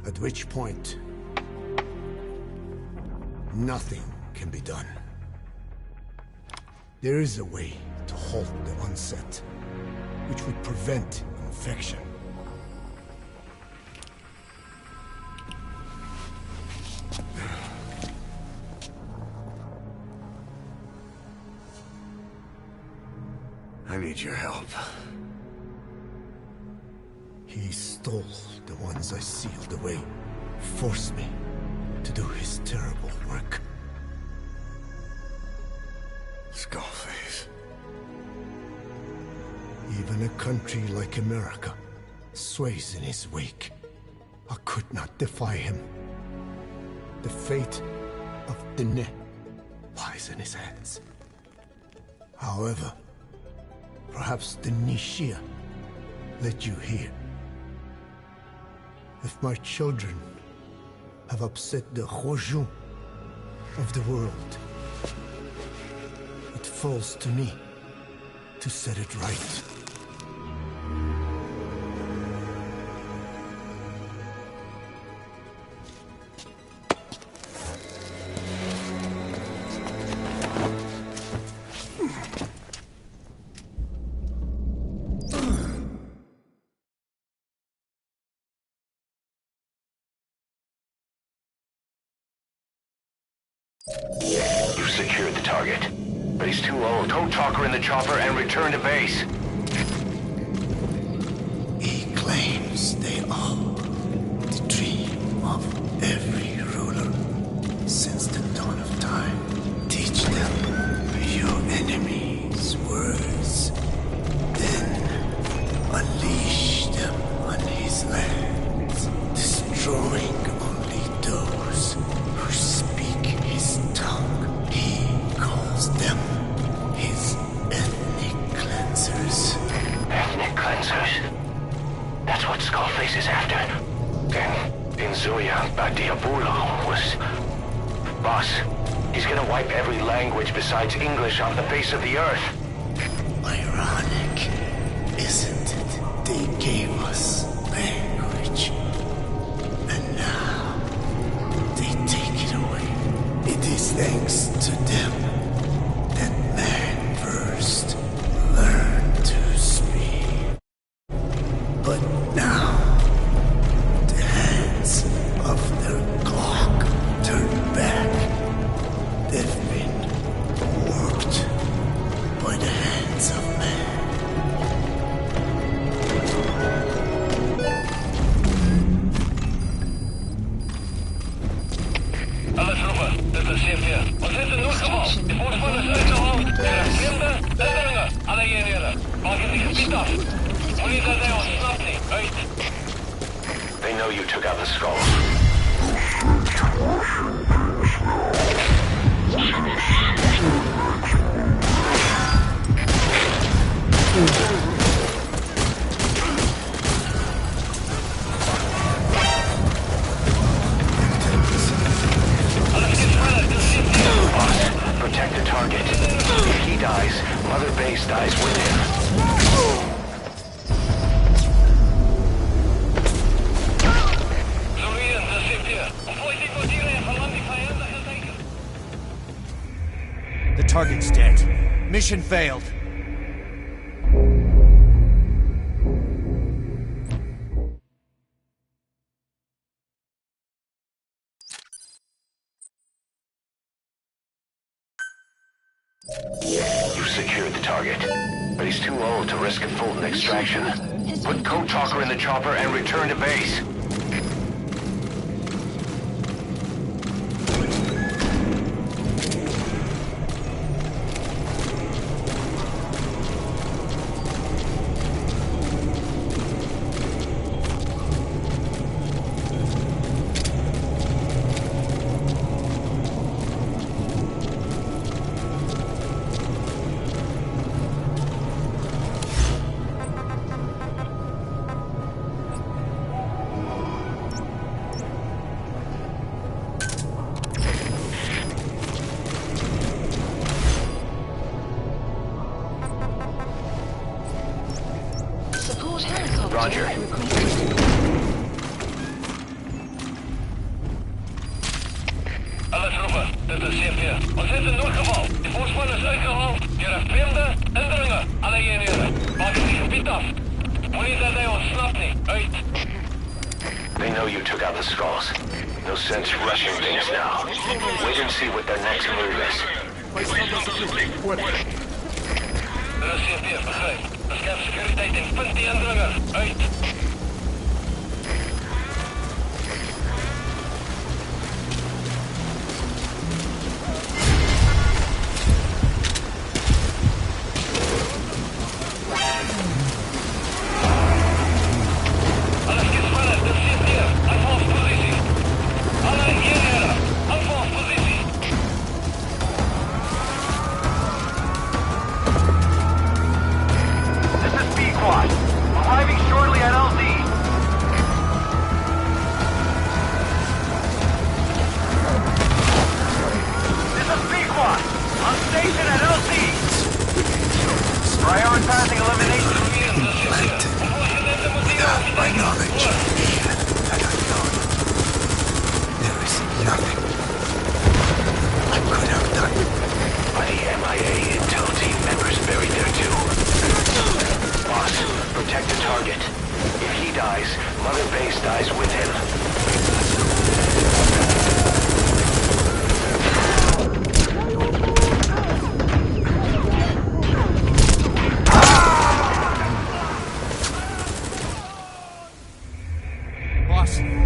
At which point, nothing can be done. There is a way to halt the onset, which would prevent infection. I need your help. He stole the ones I sealed away, forced me to do his terrible work. Skullface. Even a country like America sways in his wake. I could not defy him. The fate of Dine lies in his hands. However, perhaps the Nishia led you here. If my children have upset the Hojun of the world, it falls to me to set it right. You've secured the target, but he's too old. Tow Talker in the chopper and return to base. He claims they are the dream of every ruler since the dawn of time. Teach them your enemies' words, then unleash them on his lands, destroying only those who speak his tongue. He calls them his ethnic cleansers. Ethnic cleansers? That's what Skullface is after. Then, Inzuya Badiabula was... Boss, he's gonna wipe every language besides English off the face of the earth. Ironic, isn't it? They gave us language, and now they take it away. It is thanks to them that man first learned to speak. But now, the hands of their clock turn back. They've been warped by the hands of man. Alle Truppe, das ist hier. Und sind in Luftgebrauch. Die Fußball ist Österraum. Der Fremde, der Dringe. Alle hierher. Marken sich Gebiet auf. Polizei der uns schnappt nicht. Right? They know you took out the skull. Boss, protect the target. If he dies, Mother Base dies with him. The target's dead. Mission failed. You've secured the target, but he's too old to risk a Fulton extraction. Put Code Talker in the chopper and return to base. is CP. Ons het 'n noodgeval. Die voorspan is uitgehaal deur 'n vreemde indringer. Alle eenhede, maak die gebied af. Moenie dat hy ontsnap nie. Uit. They know you took out the Skulls. No sense rushing things now. Wait and see what their next move is. Dit is CP, begryp. Beskerm sekuriteit en vind die indringer. Uit.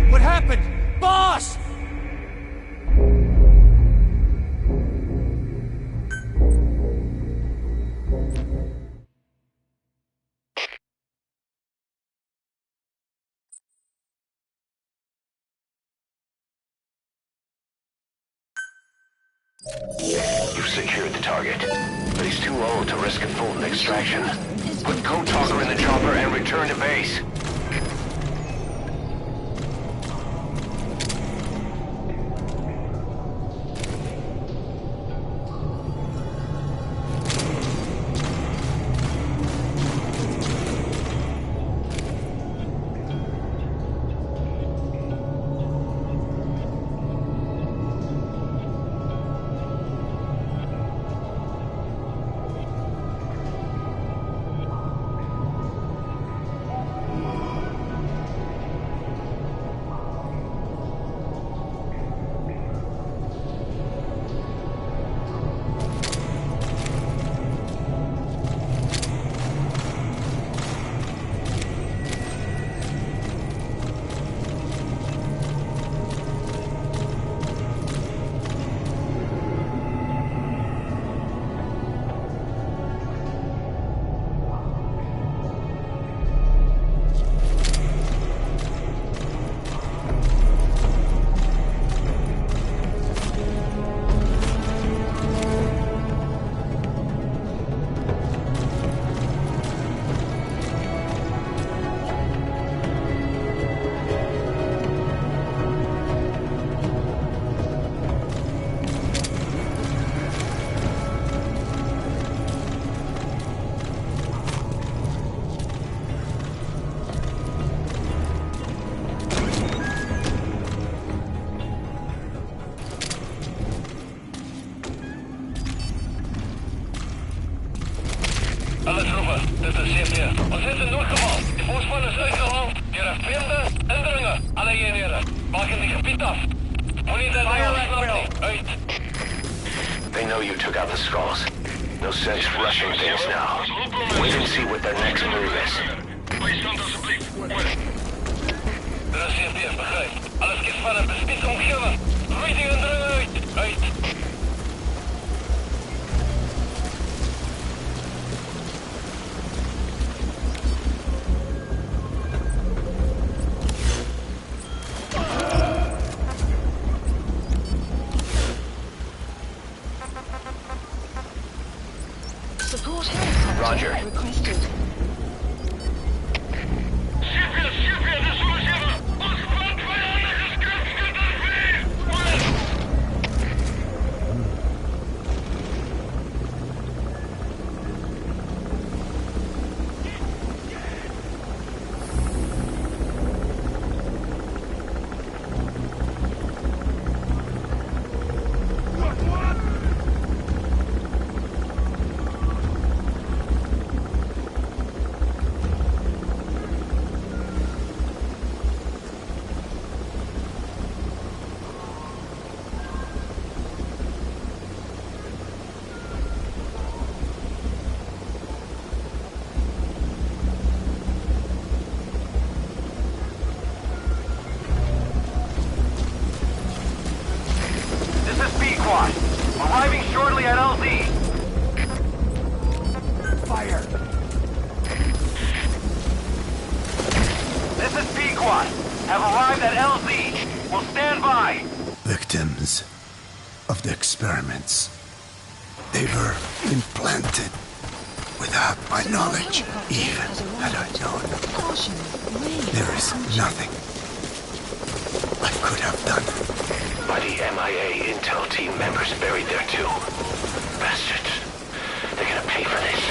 What happened? Boss! You've secured the target, but he's too old to risk a full extraction. Put Code Talker in the chopper and return to base. Alle troepen, dit is CP. Ons het 'n noodgeval. Die voorspan is uitgehaal deur 'n vreemde indringer. Alle eenhede, maak die gebied af. Moenie dat hy ontsnap nie. Uit. They know you took out the Skulls. No sense rushing things now. Wait and see what their next move is. Dit is CP, begryp. Alles kies van 'n bespied omgewing. Gooi die indringer uit. Uit. Support helicopter Roger. requested. What? fire! This is Pequot. Have arrived at LZ. Will stand by. Victims of the experiments. They were implanted without my knowledge, even had I known. There is nothing I could have done. Buddy MIA Intel team members buried there too. Bastards. They're gonna pay for this.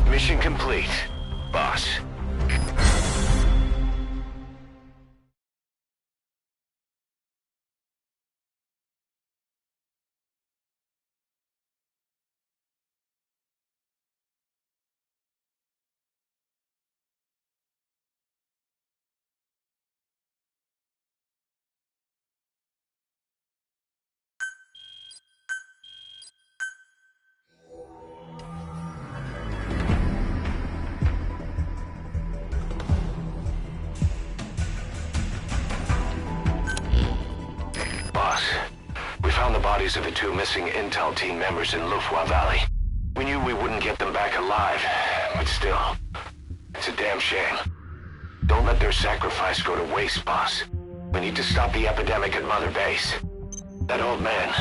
Mission complete, boss. Bodies of the two missing Intel team members in Lufwa Valley. We knew we wouldn't get them back alive, but still, it's a damn shame. Don't let their sacrifice go to waste, boss. We need to stop the epidemic at Mother Base. That old man,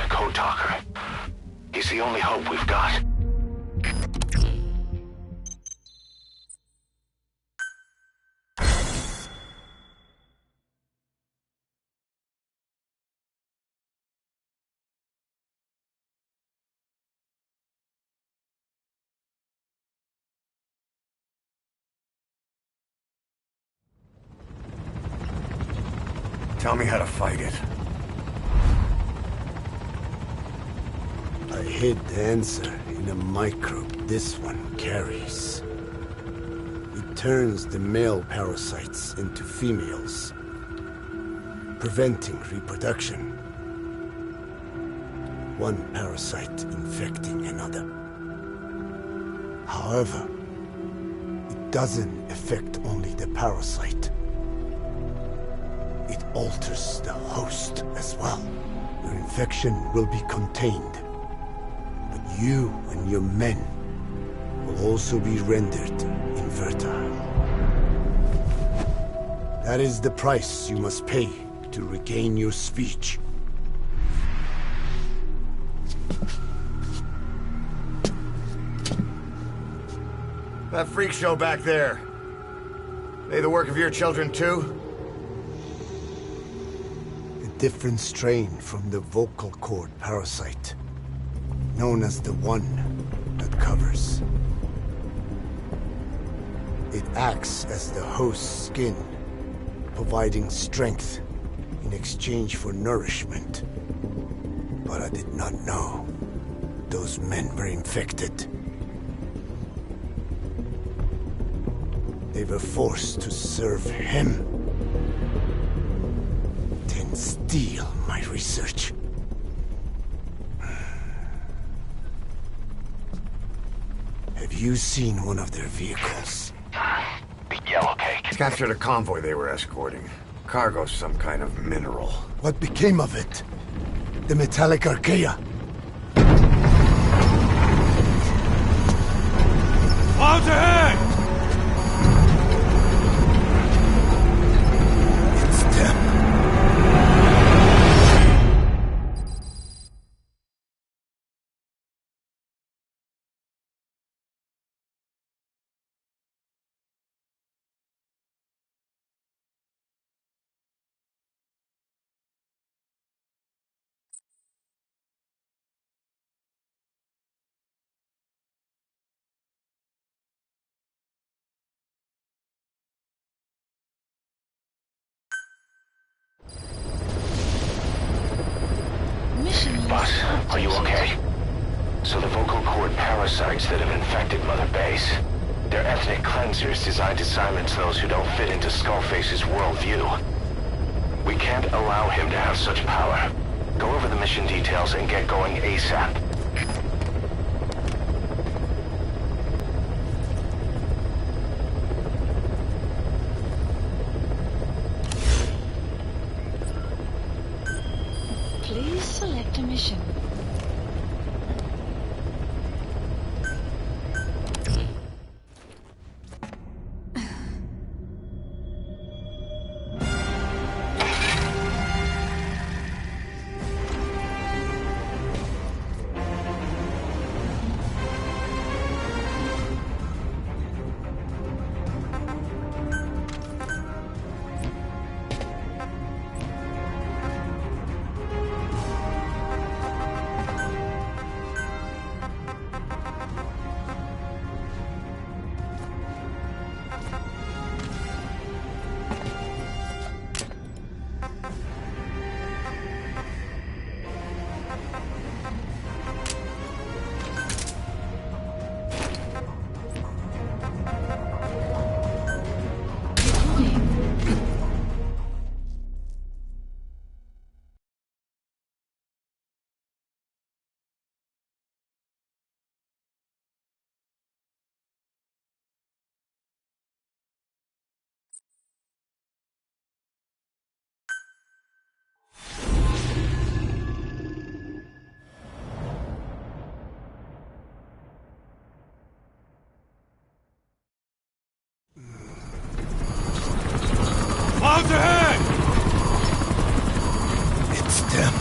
Code Talker, he's the only hope we've got. Tell me how to fight it. I hid the answer in a microbe this one carries. It turns the male parasites into females, preventing reproduction. One parasite infecting another. However, it doesn't affect only the parasite. It alters the host as well. Your infection will be contained, but you and your men will also be rendered infertile. That is the price you must pay to regain your speech. That freak show back there. They the work of your children too? A different strain from the vocal cord parasite. known as the One that covers. It acts as the host's skin, providing strength in exchange for nourishment. But I did not know those men were infected. They were forced to serve him, then steal my research. Have you seen one of their vehicles? The yellow cake. Captured a convoy they were escorting. Cargo's some kind of mineral. What became of it? The metallic archaea? Clouds ahead! It's them. Boss, are you okay? So the vocal cord parasites that have infected Mother Base, they're ethnic cleansers designed to silence those who don't fit into Skullface's worldview. We can't allow him to have such power. Go over the mission details and get going ASAP. Please select a mission. Clouds ahead! It's them.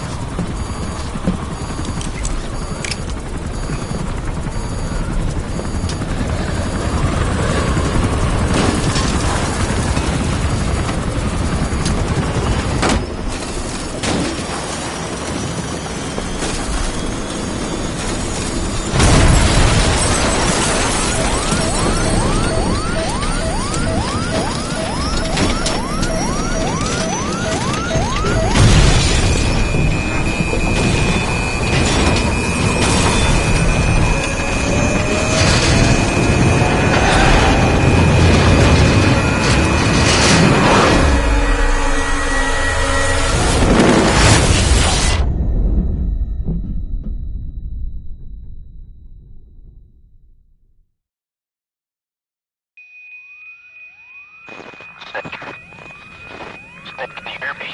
Snake, can you hear me?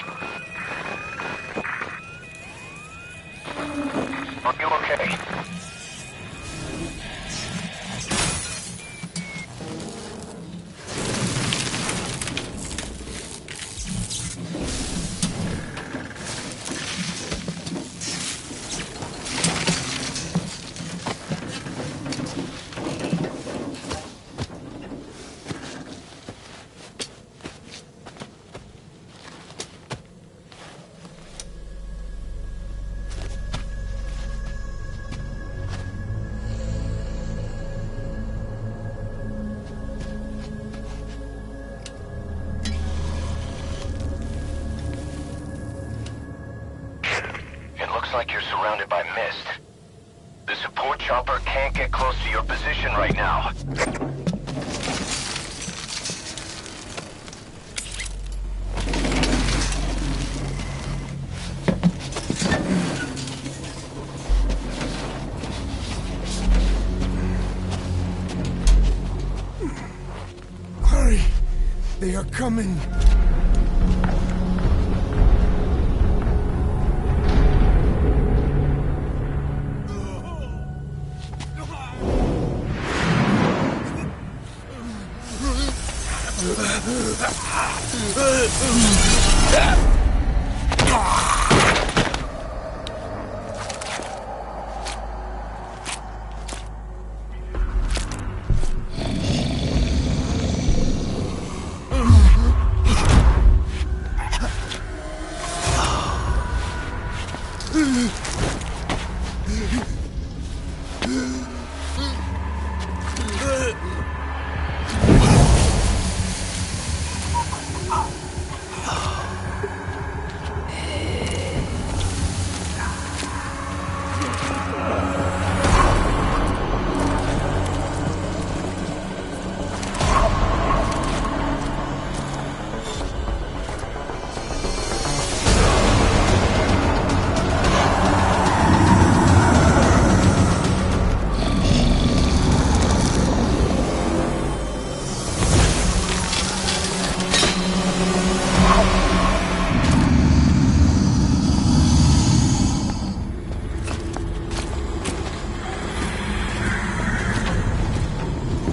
Are you okay? like you're surrounded by mist. The support chopper can't get close to your position right now. Hurry! They are coming!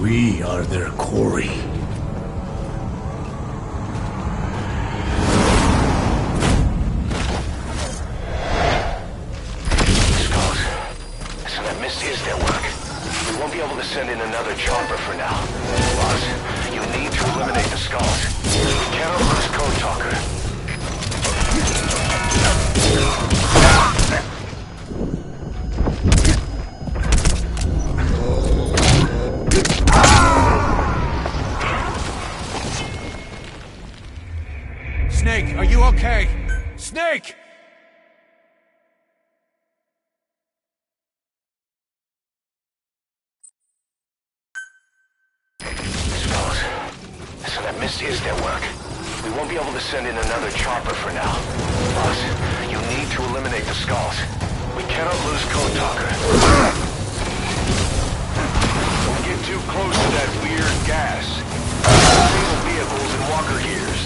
We are their quarry. Skulls. So that mist is their work. We won't be able to send in another chopper for now. Boss, you need to eliminate the skulls. We cannot lose Code Talker. Snake, are you okay? Snake! Skulls. So that mist is their work. We won't be able to send in another chopper for now. Boss, you need to eliminate the skulls. We cannot lose Code Talker. Don't get too close to that weird gas. Single vehicles and walker gears.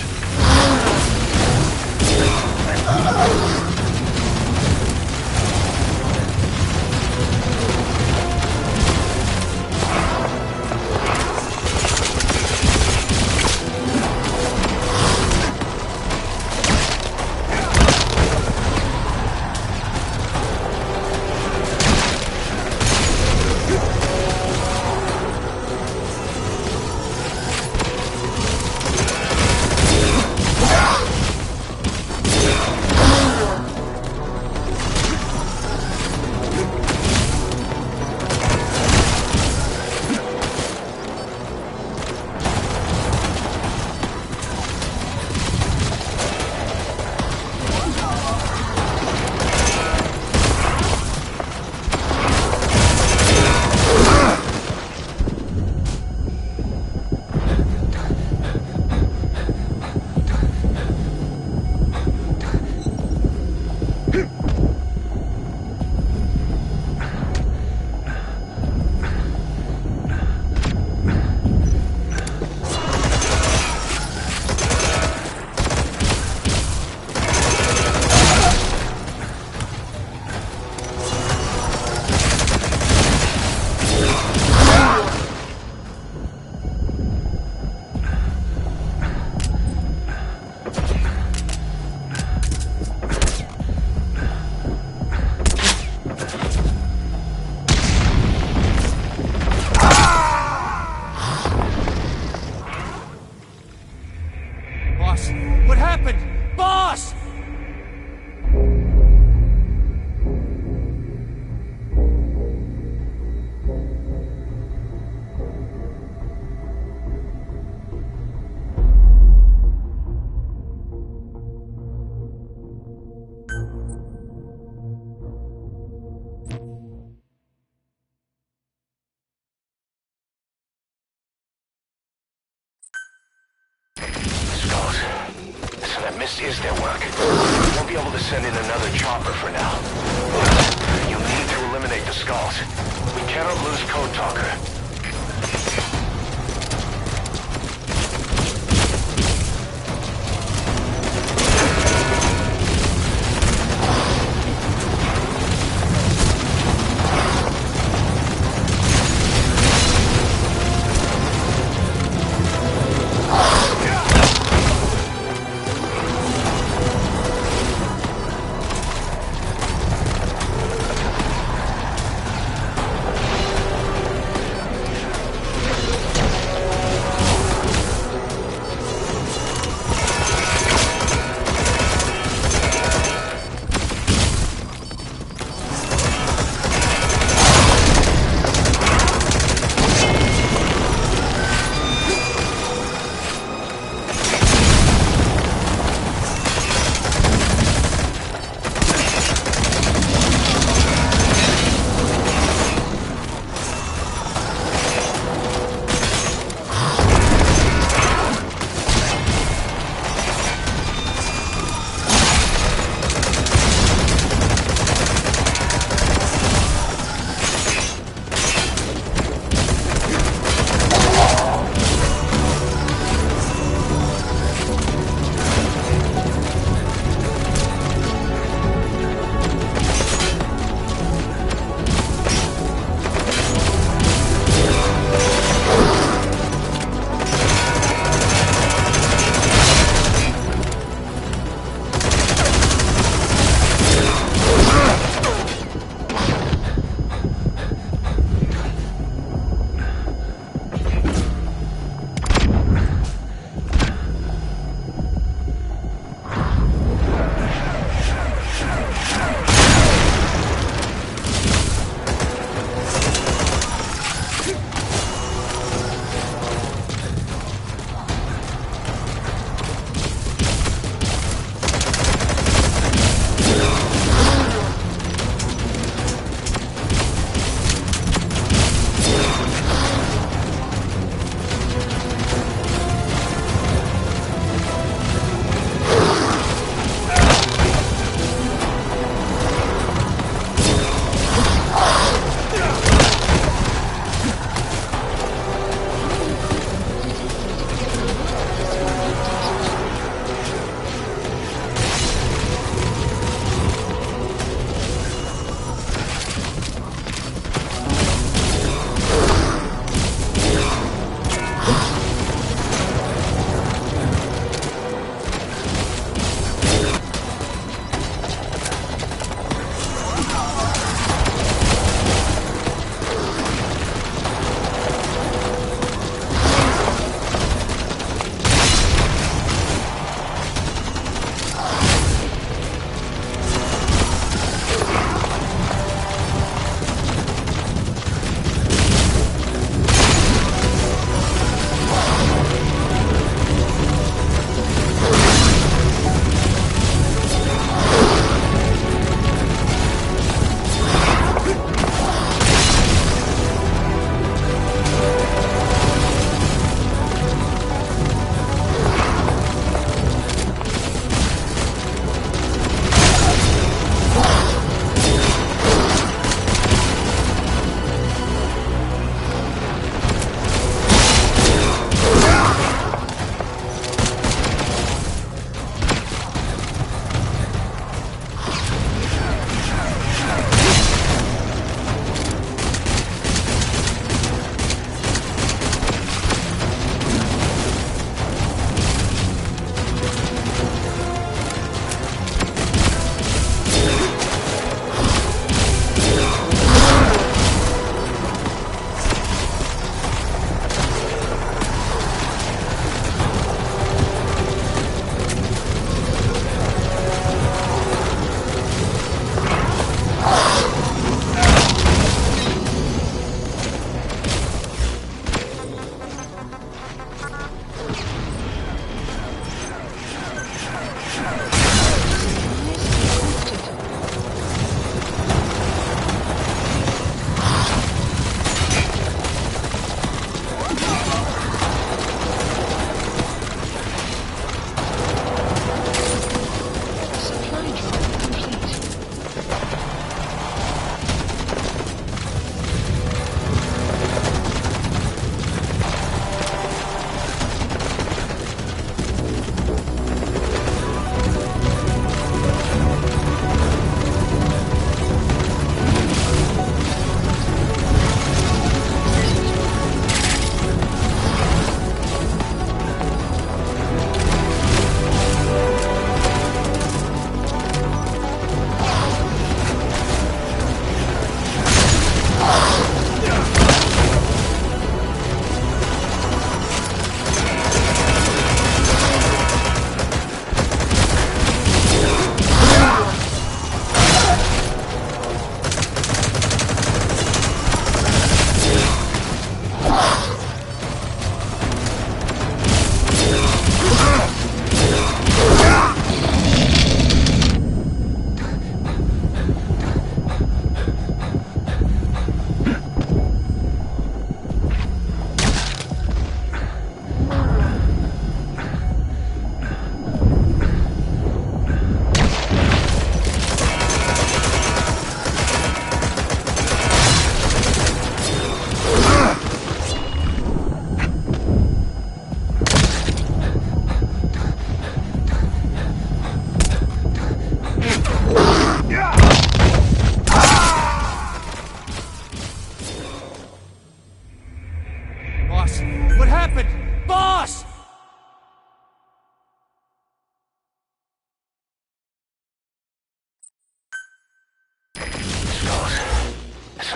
Boss, what happened? Boss! skulls. So that mist is their work. We won't be able to send in another chopper for now. You need to eliminate the skulls. We cannot lose Code Talker.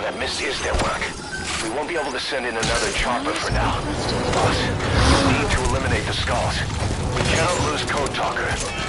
so that misses their work. We won't be able to send in another chopper for now. Boss, you need to eliminate the skulls. We cannot lose Code Talker.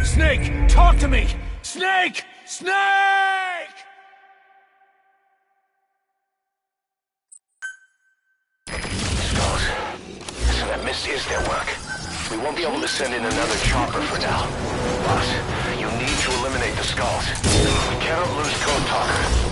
Snake! Talk to me! Snake! Snake! Skulls. So that misses their work. We won't be able to send in another chopper for now. Boss, you need to eliminate the skulls. We cannot lose Code Talker.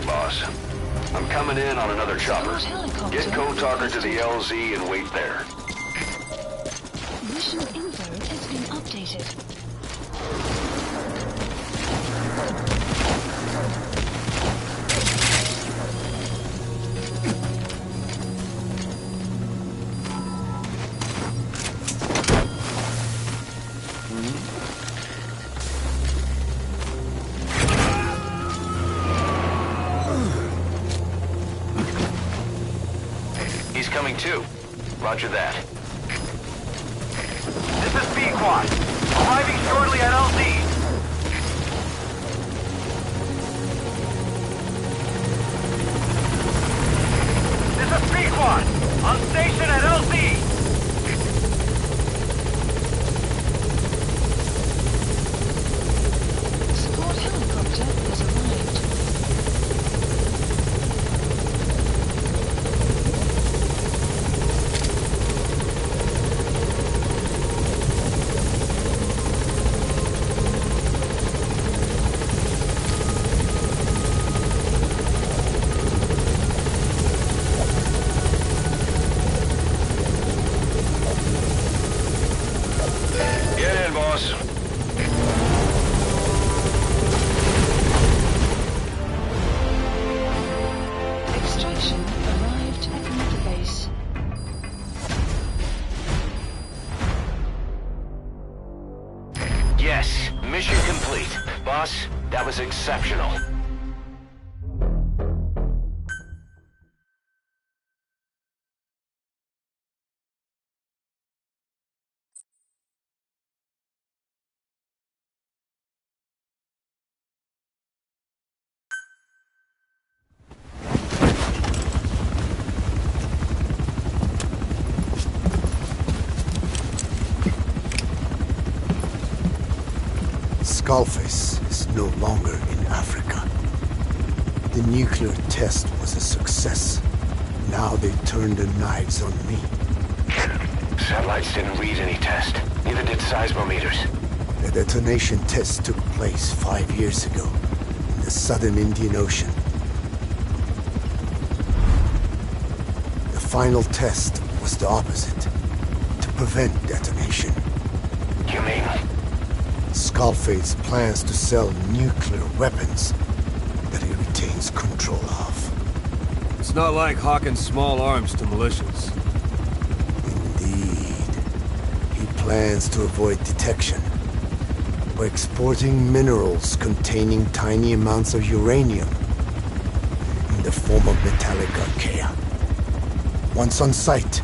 word, boss. I'm coming in on another chopper. Get Code Talker to the LZ and wait there. Mission info has been updated. He's coming too. Roger that. This is B-Quad. Arriving shortly at LZ. This is B-Quad. On station at LZ. Support helicopter has arrived. Get in, boss. Extraction arrived at Mother Base. Yes, mission complete. Boss, that was exceptional. Skullface is no longer in Africa. The nuclear test was a success. Now they turned their knives on me. Satellites didn't read any test. Neither did seismometers. The detonation test took place 5 years ago in the southern Indian Ocean. The final test was the opposite, to prevent detonation. You mean? Skullface plans to sell nuclear weapons that he retains control of. It's not like hawking small arms to militias. Indeed. He plans to avoid detection by exporting minerals containing tiny amounts of uranium in the form of metallic archaea. Once on site,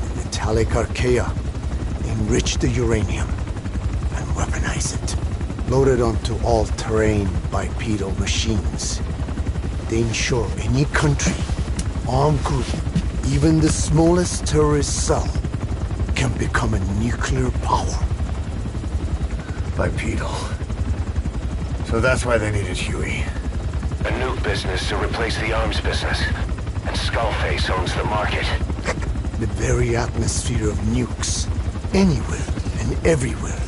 the metallic archaea enrich the uranium and weaponize it. Loaded onto all-terrain bipedal machines, they ensure any country, armed group, even the smallest terrorist cell, can become a nuclear power. Bipedal. So that's why they needed Huey. A nuke business to replace the arms business. And Skullface owns the market. The very atmosphere of nukes, anywhere and everywhere.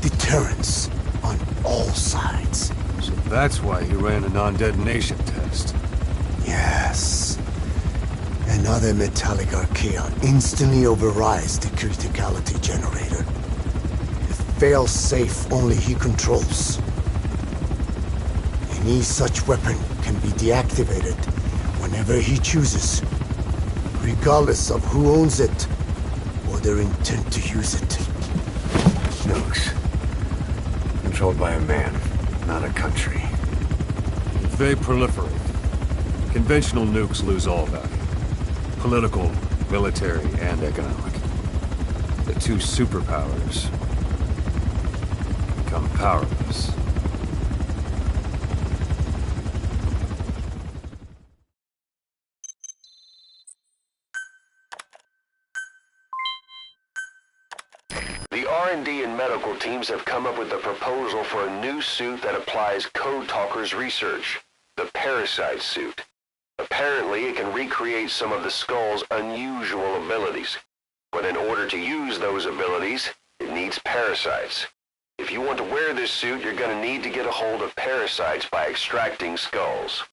Deterrence on all sides. So that's why he ran a non-detonation test. Yes. Another metallic archaea instantly overrides the criticality generator. It fails safe only he controls. Any such weapon can be deactivated whenever he chooses, regardless of who owns it or their intent to use it. Nukes. Controlled by a man, not a country. If they proliferate, conventional nukes lose all value. Political, military, and economic. The two superpowers become powerless. The R&D and medical teams have come up with a proposal for a new suit that applies Code Talker's research, the Parasite suit. Apparently, it can recreate some of the Skull's unusual abilities. But in order to use those abilities, it needs parasites. If you want to wear this suit, you're gonna need to get a hold of parasites by extracting skulls.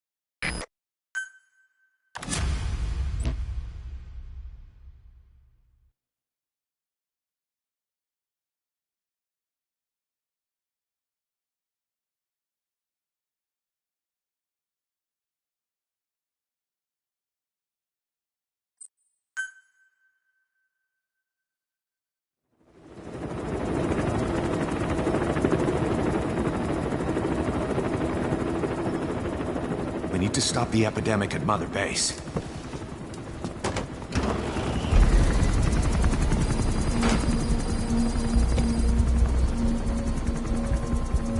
We need to stop the epidemic at Mother Base.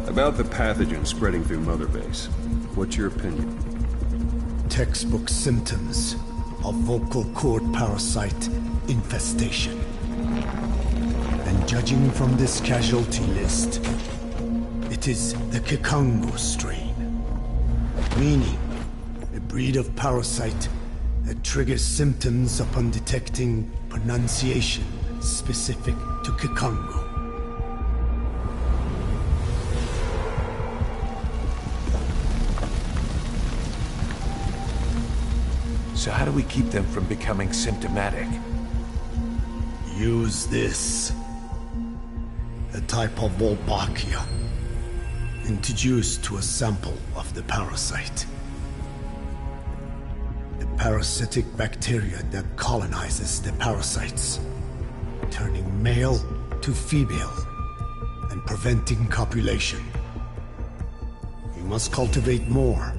About the pathogen spreading through Mother Base, what's your opinion? Textbook symptoms of vocal cord parasite infestation. And judging from this casualty list, it is the Kikongo strain. Meaning, a breed of parasite that triggers symptoms upon detecting pronunciation specific to Kikongo. So how do we keep them from becoming symptomatic? Use this. A type of Wolbachia, introduced to a sample of the parasite. A parasitic bacteria that colonizes the parasites, turning male to female and preventing copulation. We must cultivate more.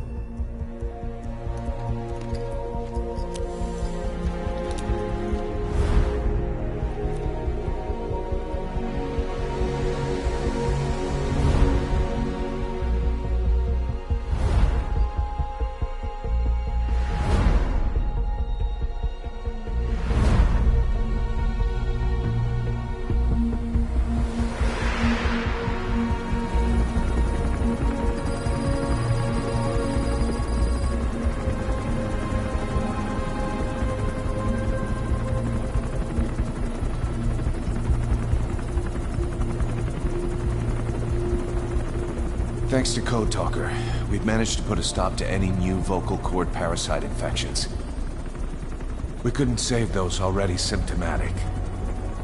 Thanks to Code Talker, we've managed to put a stop to any new vocal cord parasite infections. We couldn't save those already symptomatic,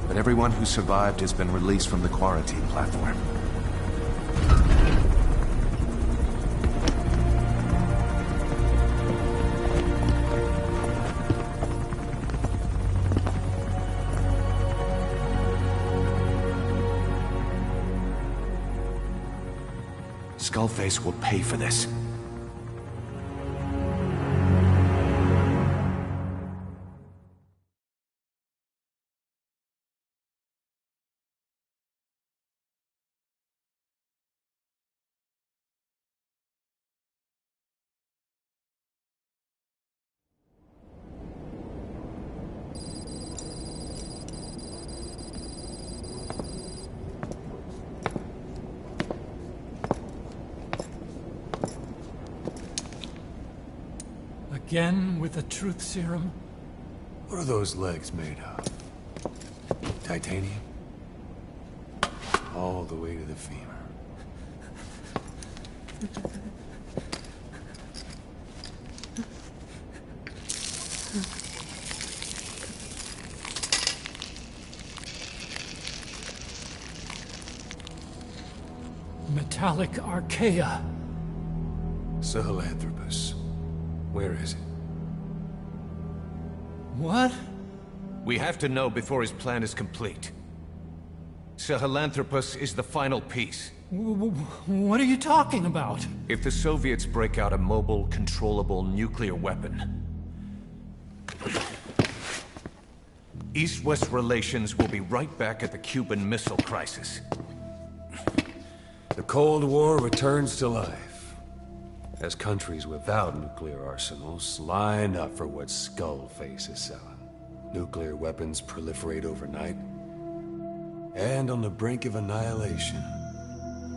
but everyone who survived has been released from the quarantine platform. Skullface will pay for this. Again with the truth serum? What are those legs made of? Titanium? All the way to the femur. Metallic archaea. Sahelanthropus. Where is it? What? We have to know before his plan is complete. Sahelanthropus is the final piece. What are you talking about? If the Soviets break out a mobile, controllable nuclear weapon, East-West relations will be right back at the Cuban Missile Crisis. The Cold War returns to life, as countries without nuclear arsenals line up for what Skullface is selling. Nuclear weapons proliferate overnight, and on the brink of annihilation,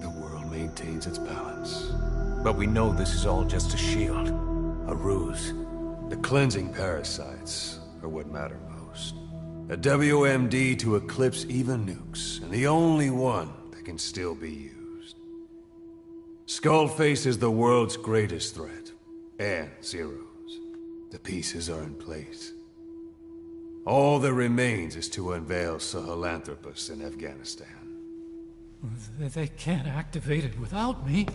the world maintains its balance. But we know this is all just a shield, a ruse. The cleansing parasites are what matter most. A WMD to eclipse even nukes, and the only one that can still be used. Skullface is the world's greatest threat. And Zero's. The pieces are in place. All that remains is to unveil Sahelanthropus in Afghanistan. They can't activate it without me.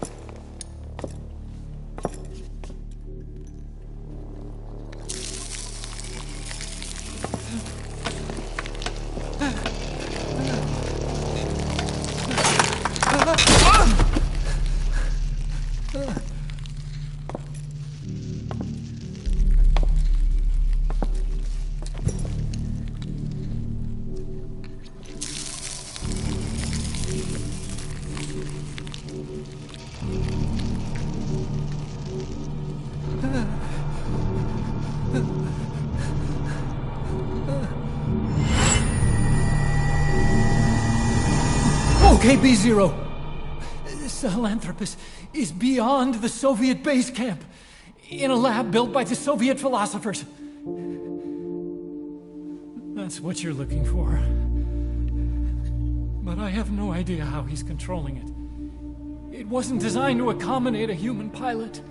Okay, B0. Sahelanthropus is beyond the Soviet base camp, in a lab built by the Soviet philosophers. That's what you're looking for. But I have no idea how he's controlling it. It wasn't designed to accommodate a human pilot.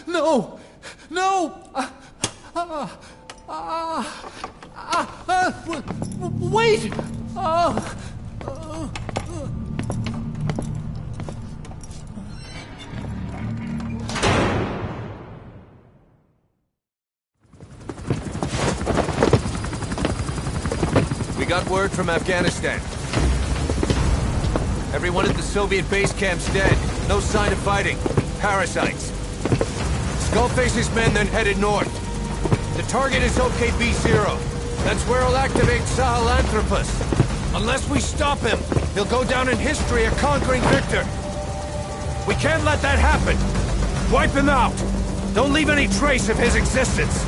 No! No! Wait! We got word from Afghanistan. Everyone at the Soviet base camp's dead. No sign of fighting. Parasites. Skullface's men then headed north. The target is OKB-0. That's where he'll activate Sahelanthropus. Unless we stop him, he'll go down in history a conquering victor. We can't let that happen. Wipe him out. Don't leave any trace of his existence.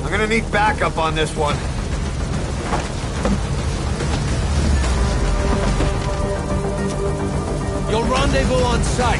I'm gonna need backup on this one. You'll rendezvous on site.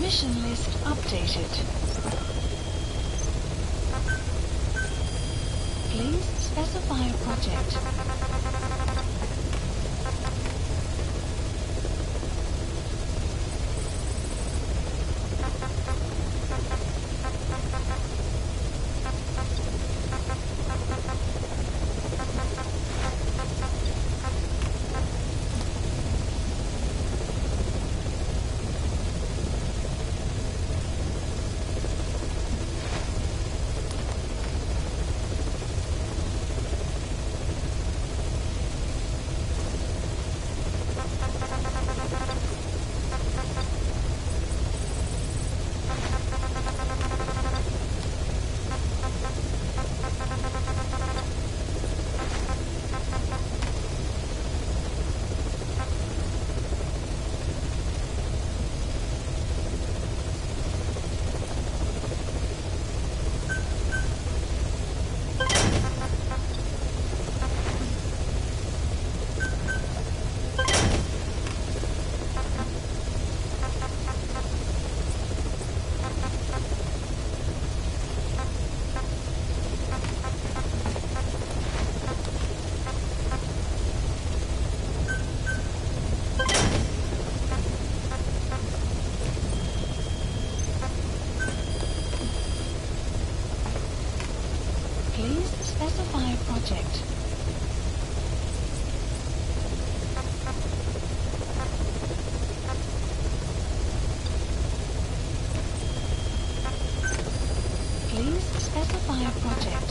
Mission list updated. Please specify a project. specify a project.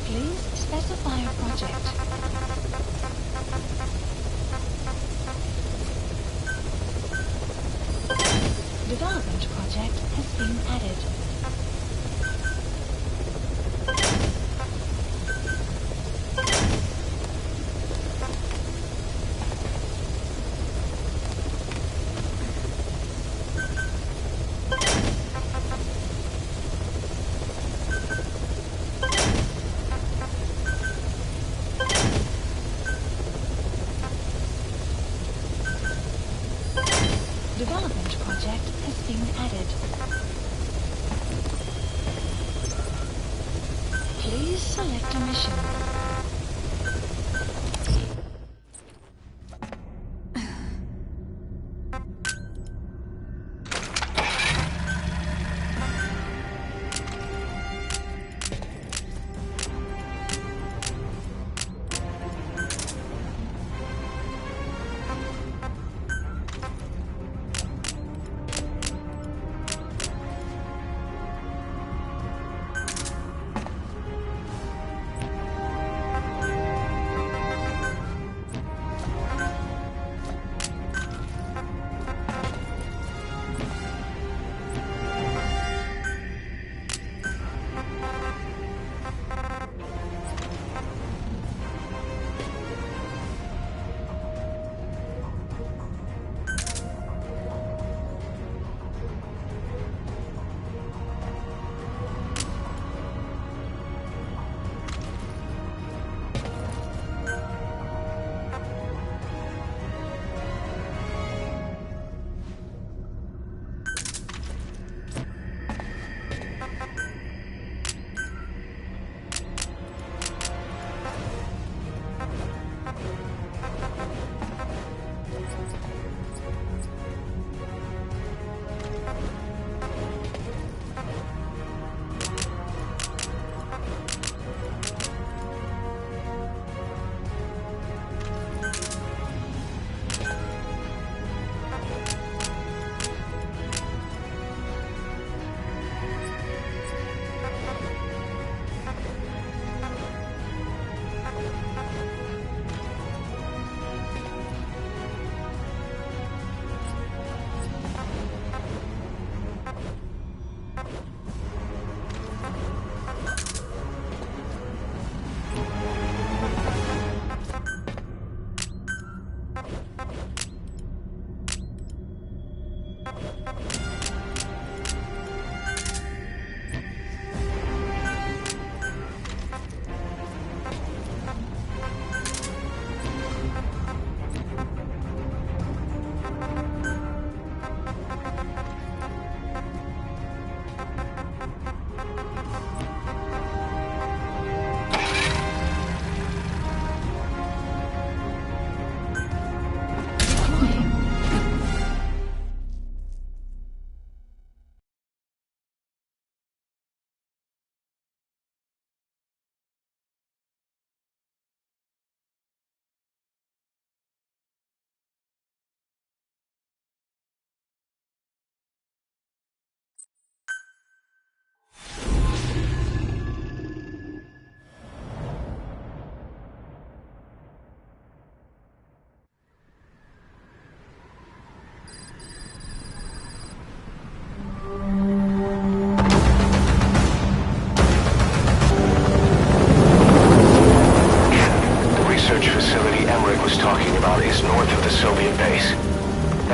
Please specify a project. Development project has been added. Development project has been added. Please select a mission.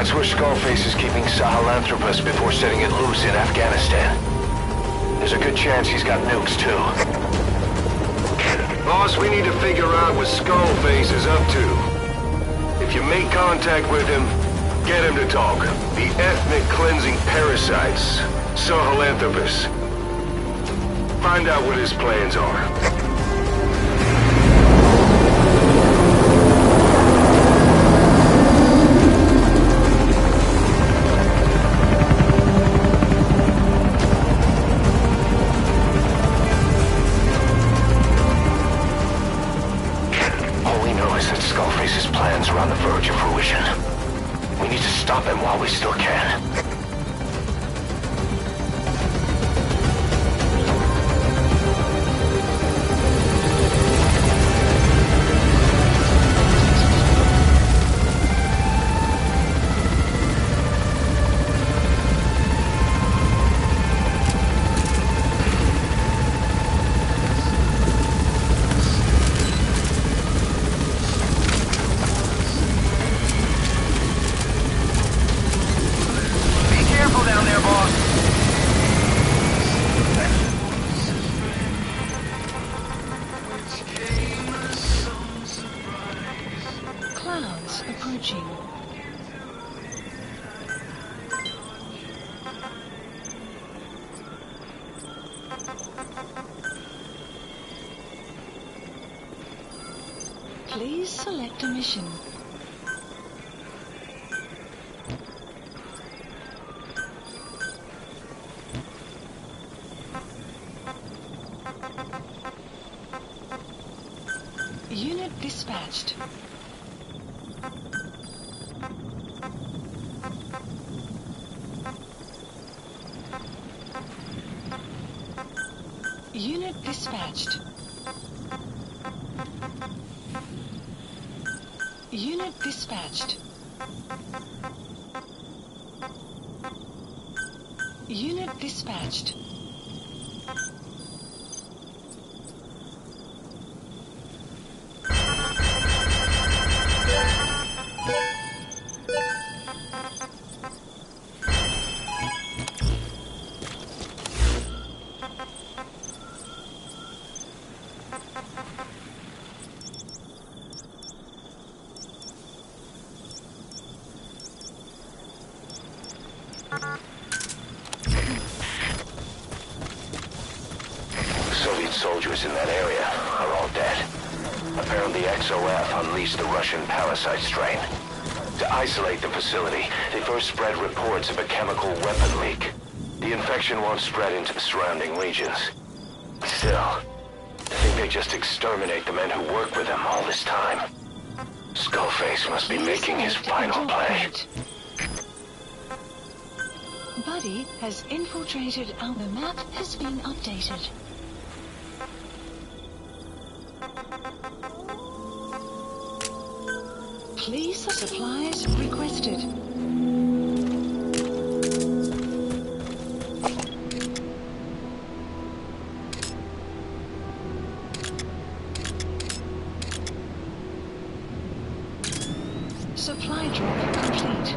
That's where Skullface is keeping Sahelanthropus before setting it loose in Afghanistan. There's a good chance he's got nukes, too. Boss, we need to figure out what Skullface is up to. If you make contact with him, get him to talk. The ethnic cleansing parasites, Sahelanthropus. Find out what his plans are. Skullface's plans are on the verge of fruition. We need to stop him while we still can. Approaching. Please select a mission. Unit dispatched. Unit dispatched. Unit dispatched. Unit dispatched. Soviet soldiers in that area are all dead. Apparently XOF unleashed the Russian parasite strain. To isolate the facility, they first spread reports of a chemical weapon leak. The infection won't spread into the surrounding regions. Still, I think they just exterminate the men who work with them all this time. Skullface must be making his final play. Buddy has infiltrated the map has been updated. Please supplies requested. Supply drop complete.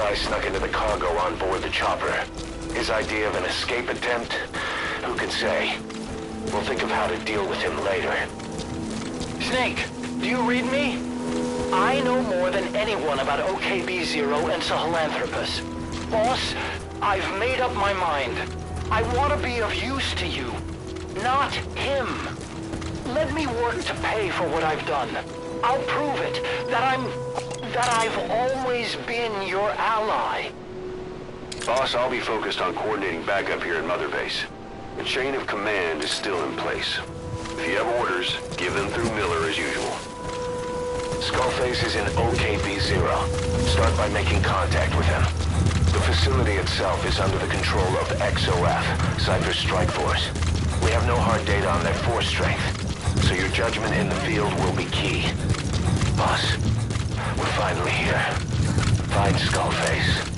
guy snuck into the cargo on board the chopper. His idea of an escape attempt? Who can say? We'll think of how to deal with him later. Snake, do you read me? I know more than anyone about OKB-0 and Sahelanthropus. Boss, I've made up my mind. I want to be of use to you, not him. Let me work to pay for what I've done. I'll prove it, that I've always been your ally. Boss, I'll be focused on coordinating backup here at Mother Base. The chain of command is still in place. If you have orders, give them through Miller as usual. Skullface is in OKB-0. Start by making contact with him. The facility itself is under the control of Mgsv, Cypher's strike force. We have no hard data on their force strength, so your judgment in the field will be key. Boss, we're finally here. Find Skullface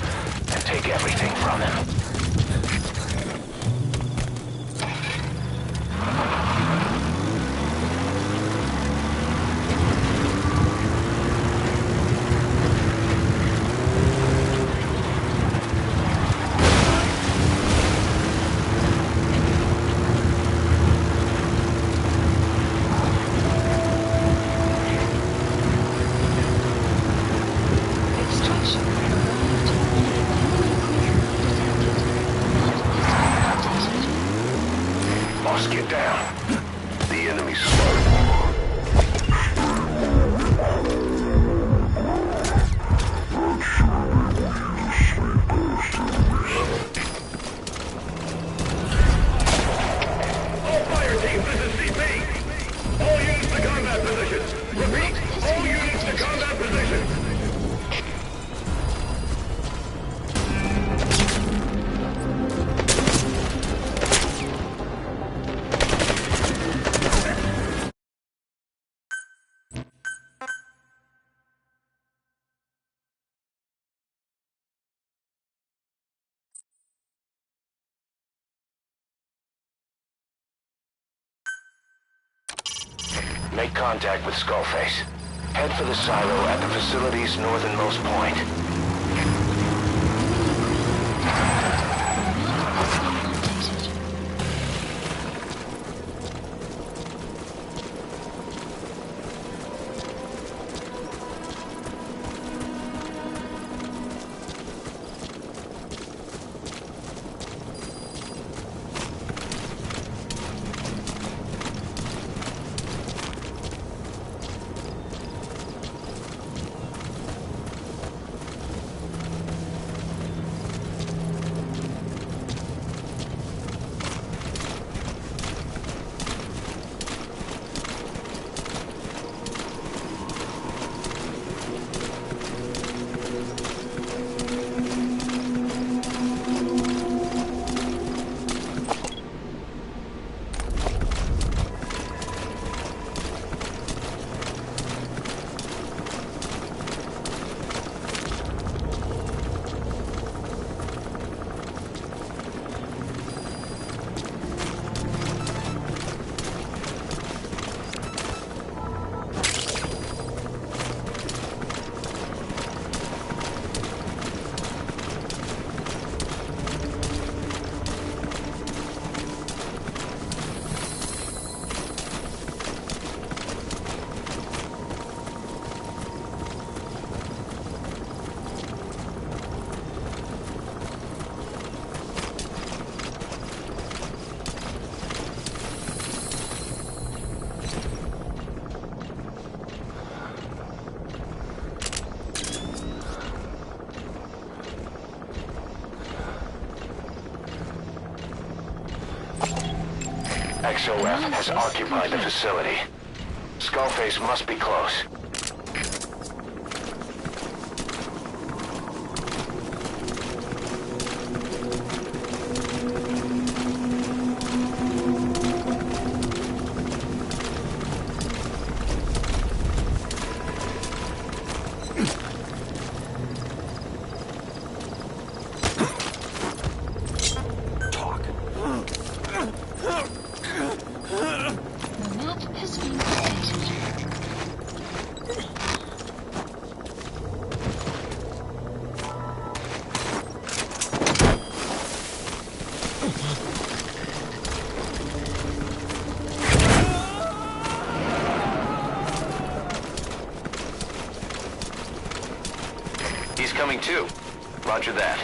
and take everything from him. Boss, get down. The enemy's slow. All fire teams, this is CP. All units to combat positions. Repeat, all units to combat positions. Make contact with Skullface. Head for the silo at the facility's northernmost point. Mgsv has occupied the facility. Skullface must be close. The map has been updated. coming too. Roger that.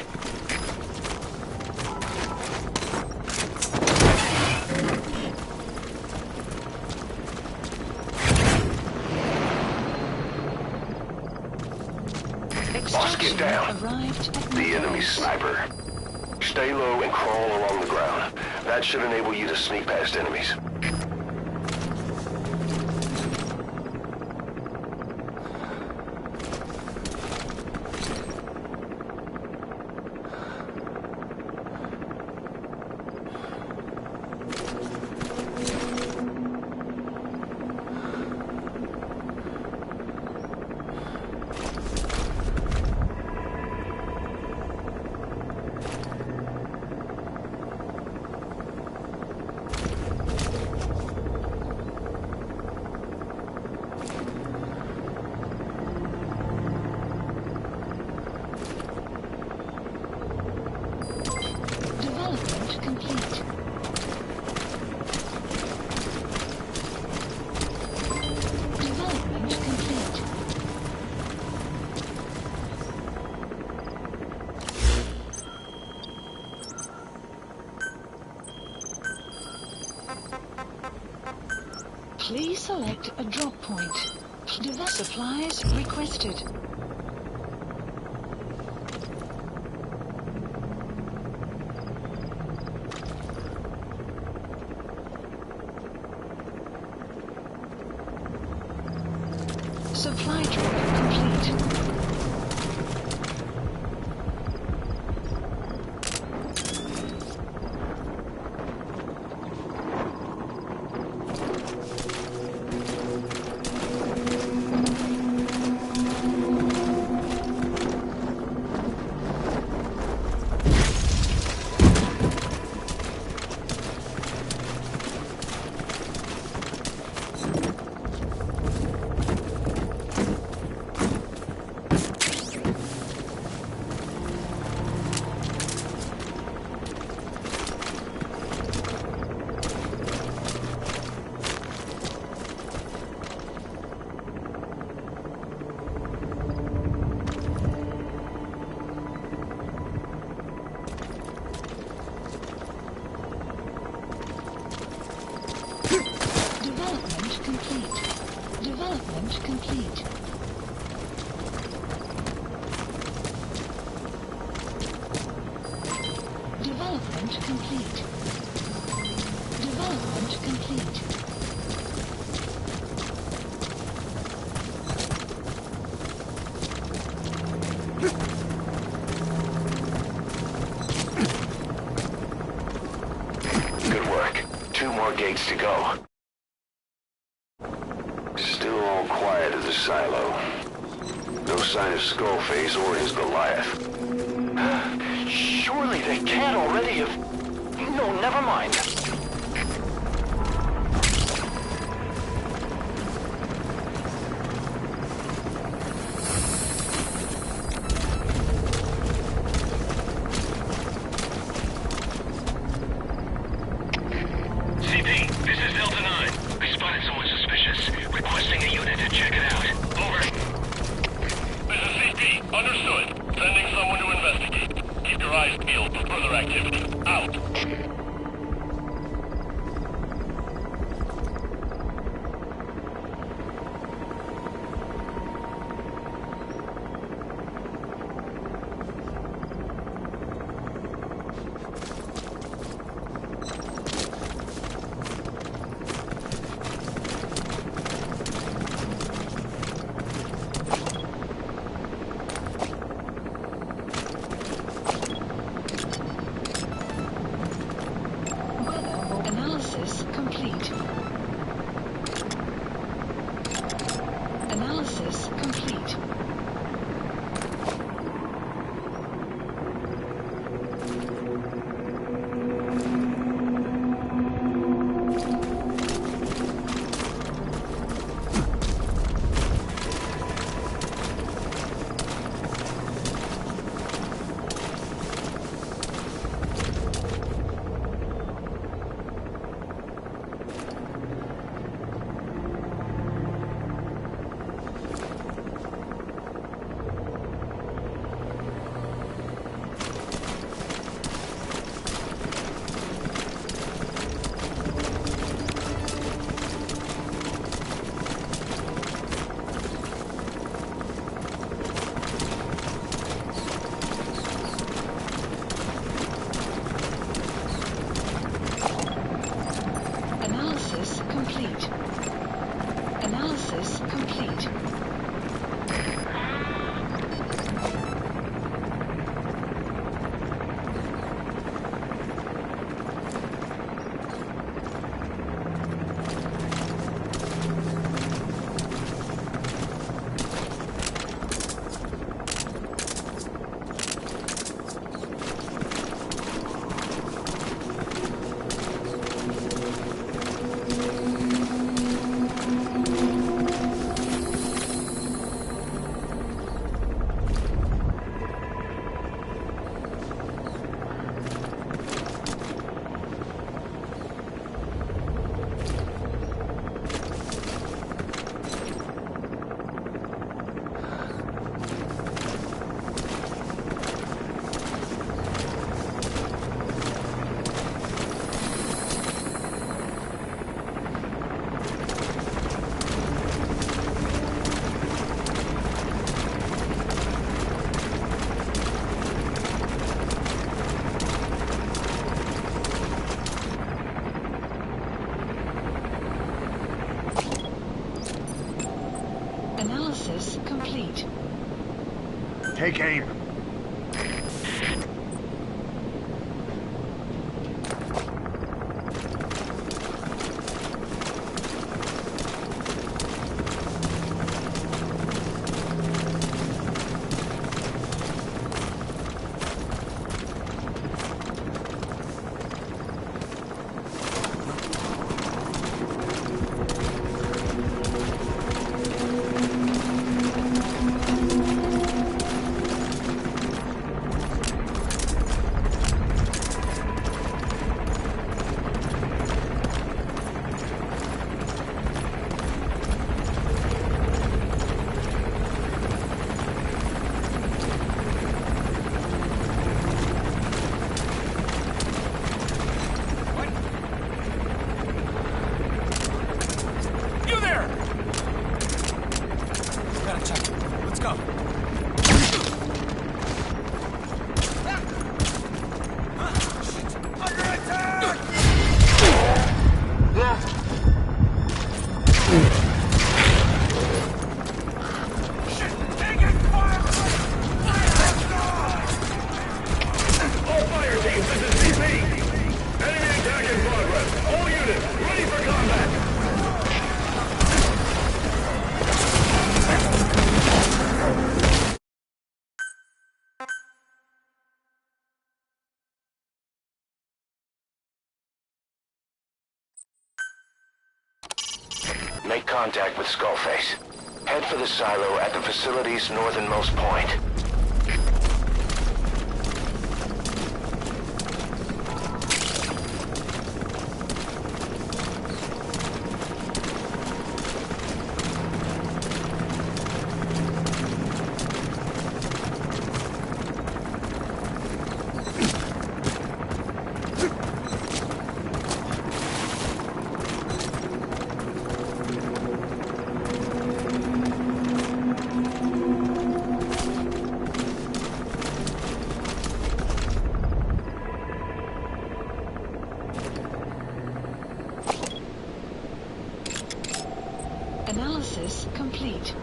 Boss, get down. The enemy sniper. Stay low and crawl along the ground. That should enable you to sneak past enemies. Please select a drop point. Device supplies requested. Supply drop complete. Development complete. Development complete. Development complete. Good work. 2 more gates to go. Still all quiet at the silo. No sign of Skullface or his Goliath. Surely they can't already have... No, never mind. CP, this is Delta 9. I spotted someone suspicious. Requesting a unit to check it out. Over. This is CP. Understood. Sending someone to investigate. Keep your eyes peeled for further activity. Out. Analysis complete. Analysis complete. Analysis complete. Take aim. Make contact with Skullface. Head for the silo at the facility's northernmost point. Analysis complete.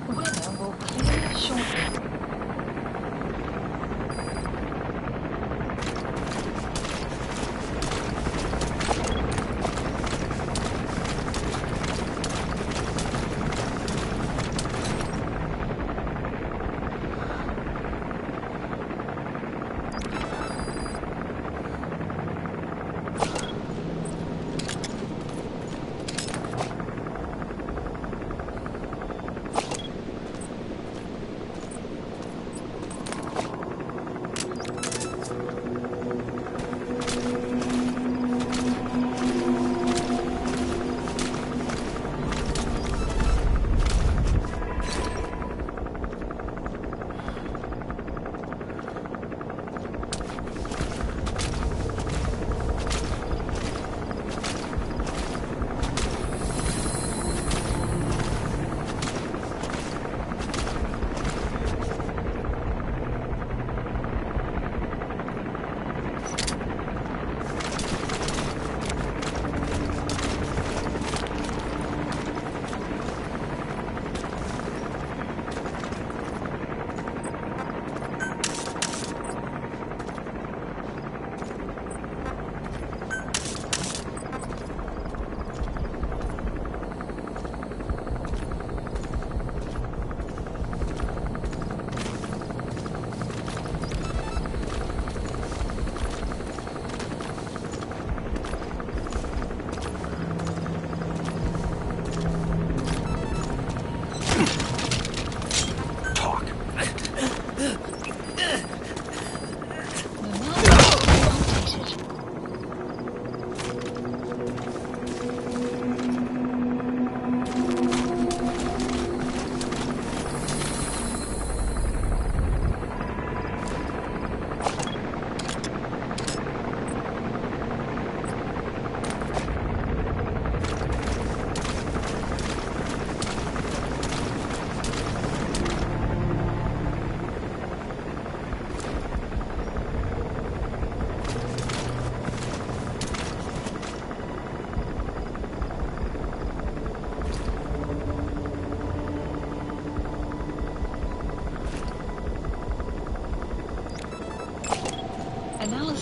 Weather will clear shortly.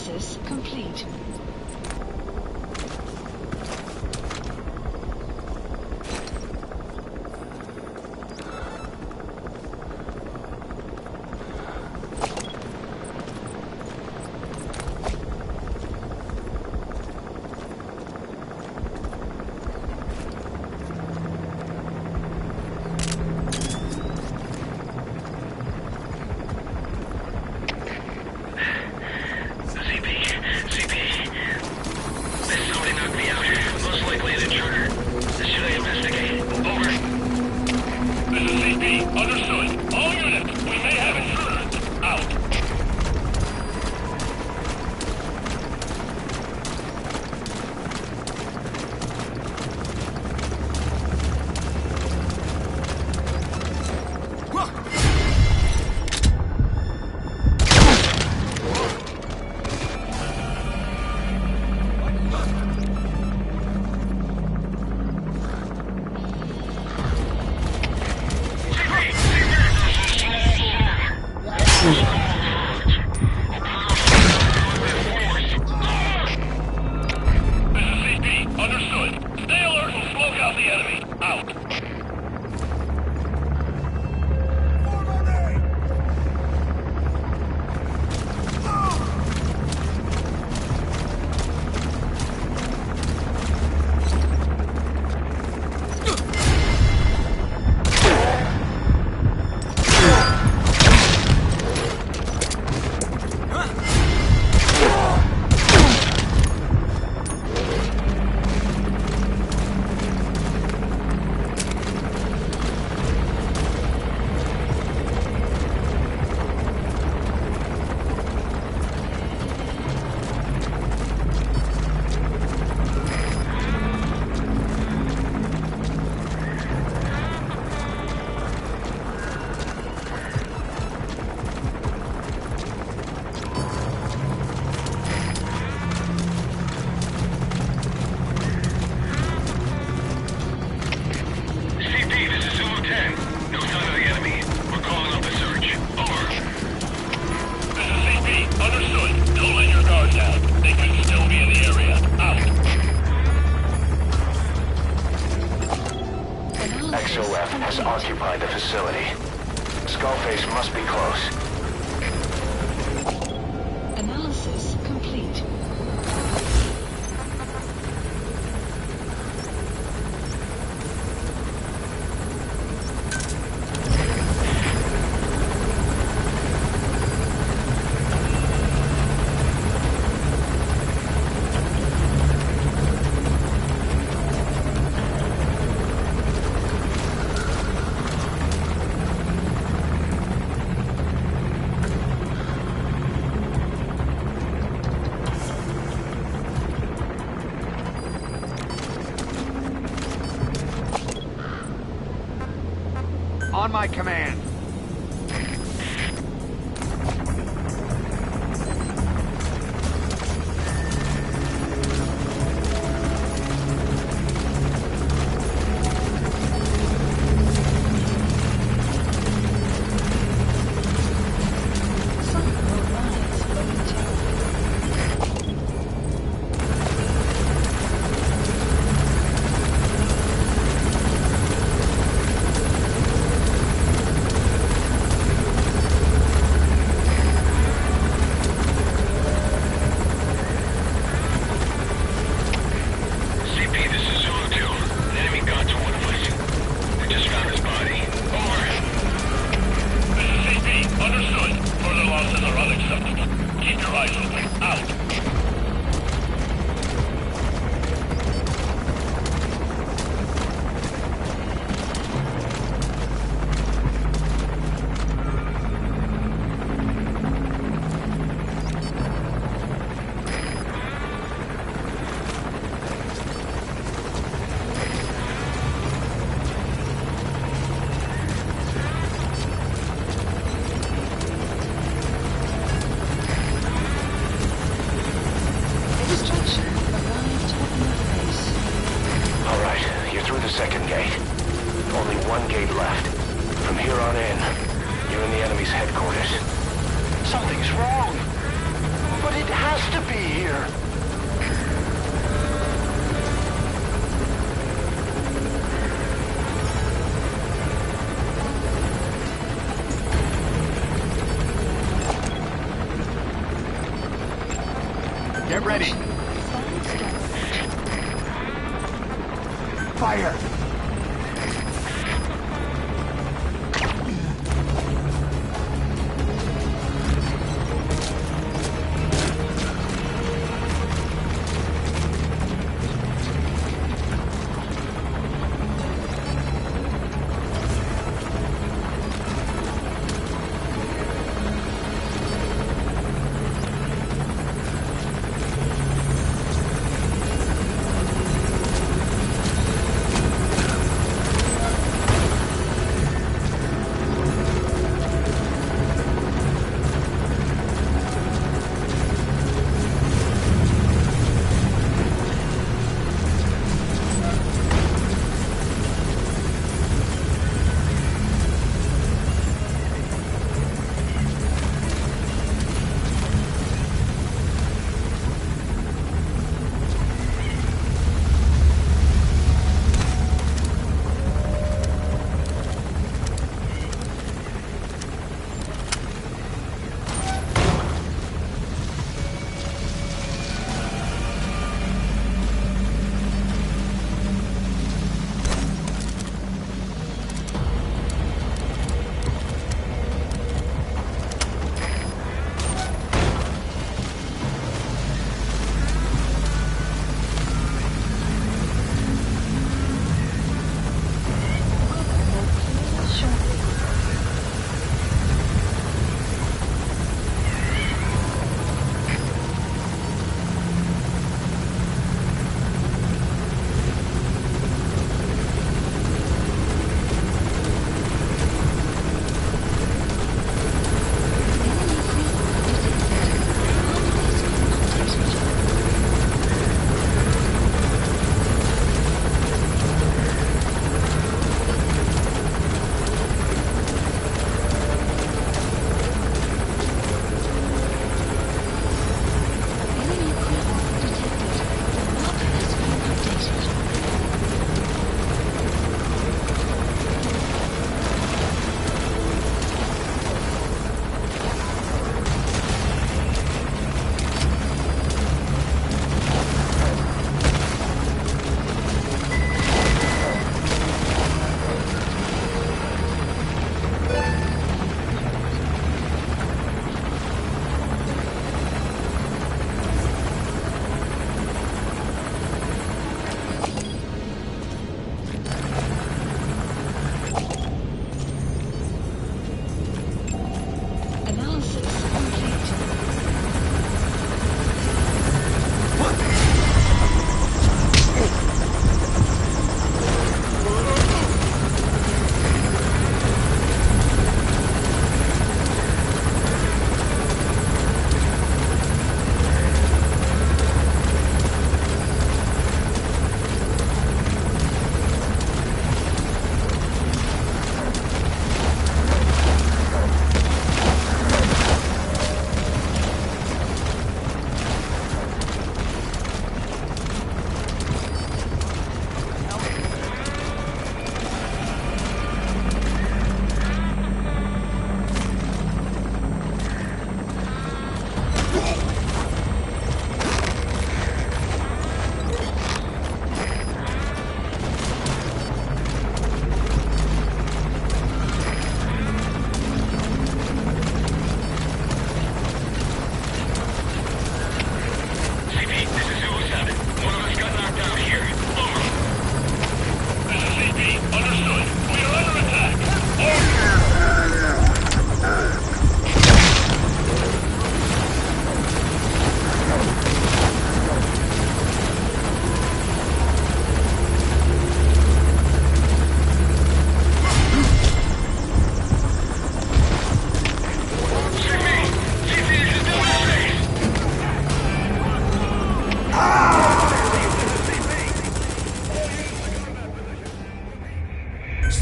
Analysis complete. Mgsv has occupied the facility. Skullface must be close. Analysis complete. On my command. supposed to be here. Get ready. Fire!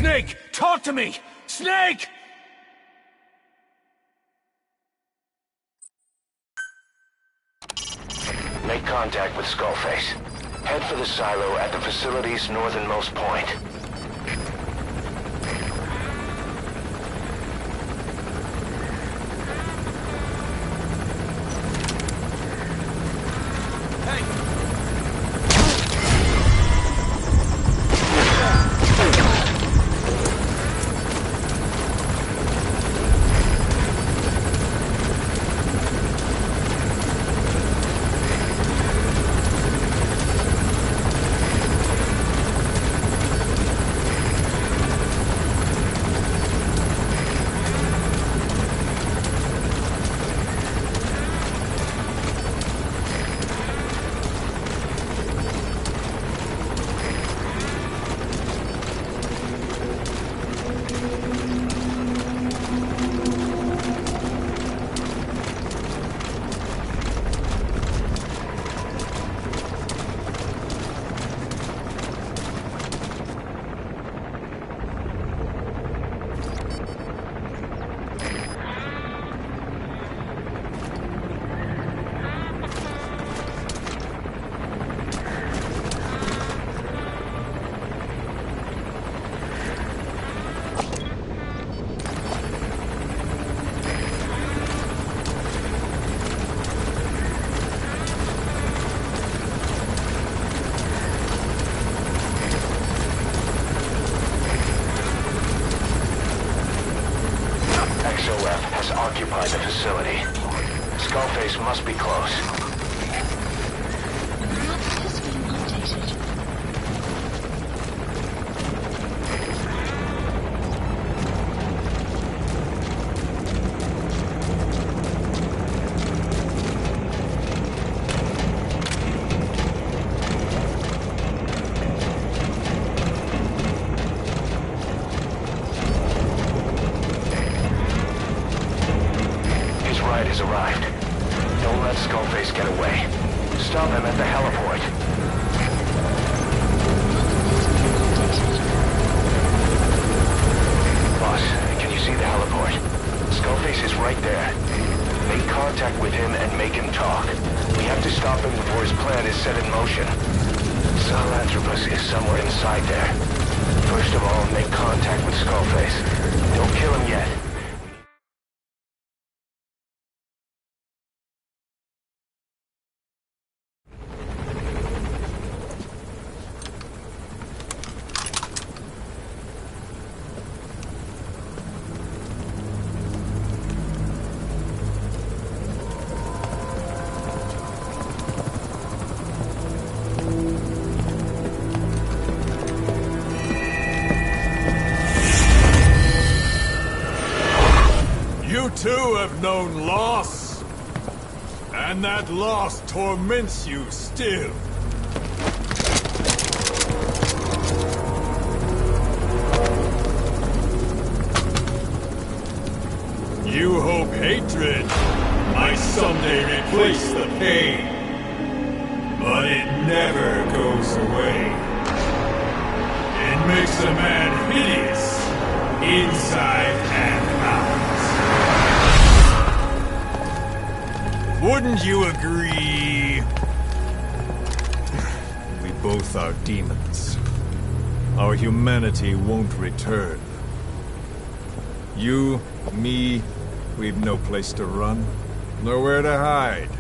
Snake! Talk to me! Snake! Make contact with Skullface. Head for the silo at the facility's northernmost point. Mgsv has occupied the facility. Skullface must be close. Map has been updated. Has arrived. Don't let Skullface get away. Stop him at the heliport. Boss, can you see the heliport? Skullface is right there. Make contact with him and make him talk. We have to stop him before his plan is set in motion. Sahelanthropus is somewhere inside there. First of all, make contact with Skullface. Don't kill him yet. You too have known loss, and that loss torments you still. You hope hatred might someday replace the pain, but it never goes away. It makes a man hideous, inside and out. Wouldn't you agree? We both are demons. Our humanity won't return. You, me, we've no place to run, nowhere to hide.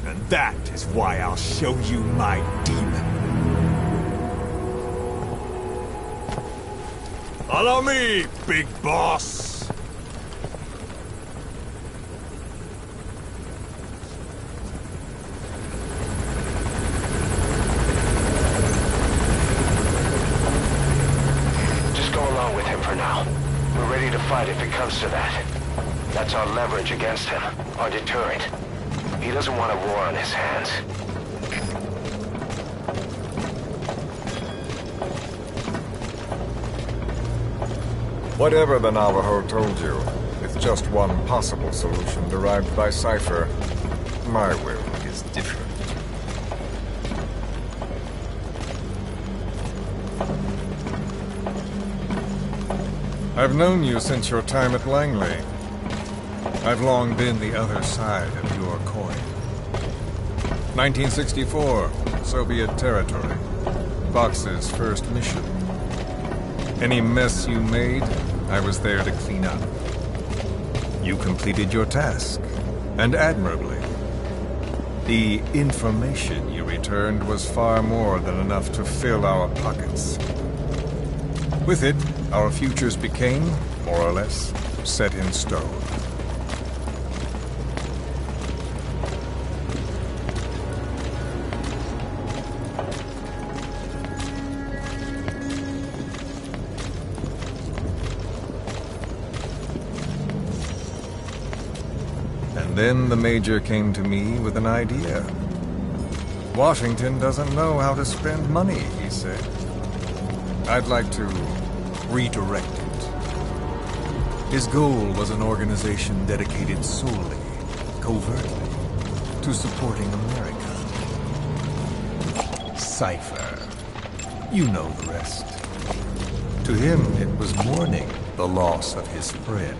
And that is why I'll show you my demon. Follow me, big boss! If it comes to that. That's our leverage against him, our deterrent. He doesn't want a war on his hands. Whatever the Navajo told you, it's just one possible solution derived by Cypher. My will is different. I've known you since your time at Langley. I've long been the other side of your coin. 1964, Soviet territory. Fox's first mission. Any mess you made, I was there to clean up. You completed your task, and admirably. The information you returned was far more than enough to fill our pockets. With it, our futures became, more or less, set in stone. And then the Major came to me with an idea. Washington doesn't know how to spend money, he said. I'd like to redirect it. His goal was an organization dedicated solely, covertly, to supporting America. Cypher. You know the rest. To him, it was mourning the loss of his friend.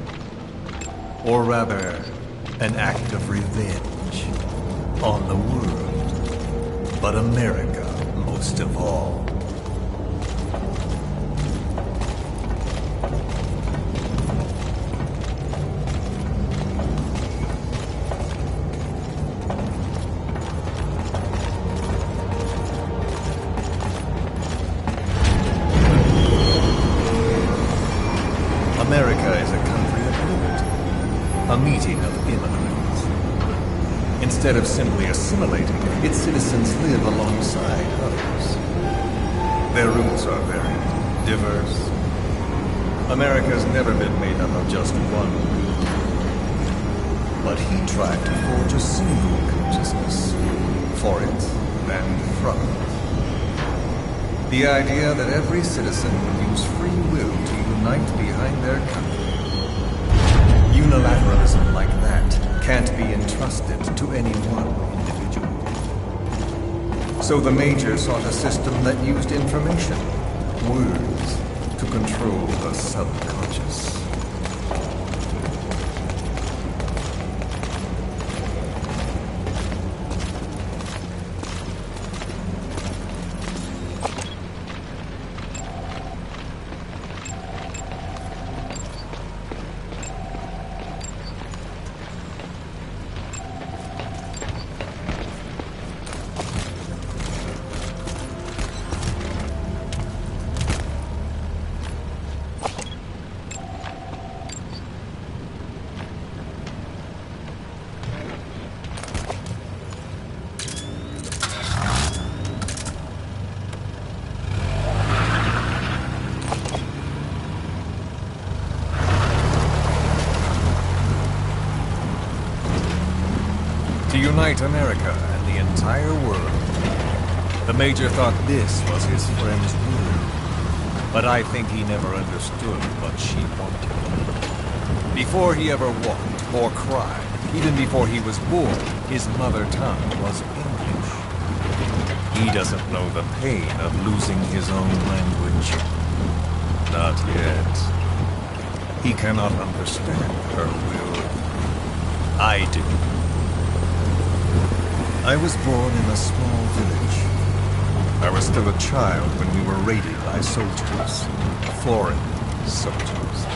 Or rather, an act of revenge on the world, but America most of all. America is a country of liberty, a meeting of immigrants. Instead of simply assimilating, its citizens live alongside others. Their roots are very diverse. America's never been made up of just one group. But he tried to forge a single consciousness, for it and from it. The idea that every citizen would use free will to unite behind their country. Unilateralism like that can't be entrusted to any one individual. So the Major sought a system that used information, words, to control the subconscious. To unite America and the entire world. The Major thought this was his friend's will, but I think he never understood what she wanted. Before he ever walked or cried, even before he was born, his mother tongue was English. He doesn't know the pain of losing his own language. Not yet. He cannot understand her will. I do. I was born in a small village. I was still a child when we were raided by soldiers. Foreign soldiers.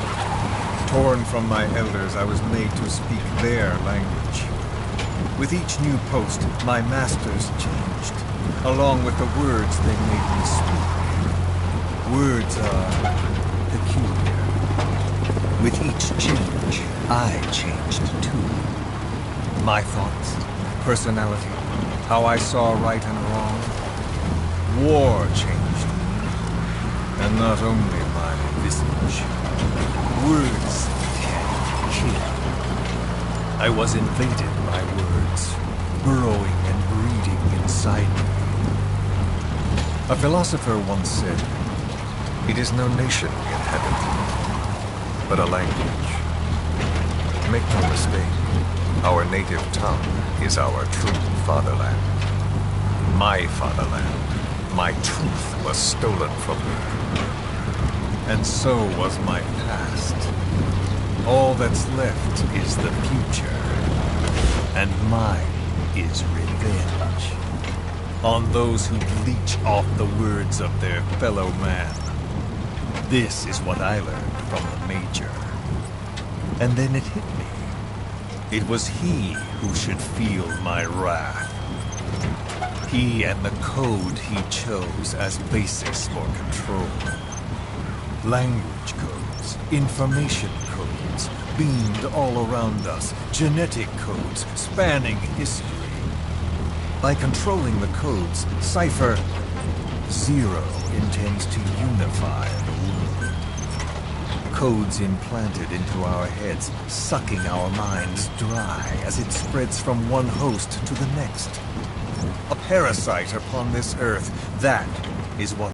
Torn from my elders, I was made to speak their language. With each new post, my masters changed, along with the words they made me speak. Words are peculiar. With each change, I changed too. My thoughts, personality, how I saw right and wrong. War changed me, and not only my visage. Words can kill. I was invaded by words, burrowing and breeding inside me. A philosopher once said, "It is no nation we inhabit, but a language." Make no mistake, our native tongue is our true fatherland. My fatherland, my truth was stolen from me. And so was my past. All that's left is the future. And mine is revenge. On those who leech off the words of their fellow man. This is what I learned from the Major. And then it hit me. It was he who should feel my wrath. He and the code he chose as basis for control. Language codes, information codes, beamed all around us, genetic codes spanning history. By controlling the codes, Cypher Zero intends to unify the world. Codes implanted into our heads, sucking our minds dry as it spreads from one host to the next. A parasite upon this earth, that is what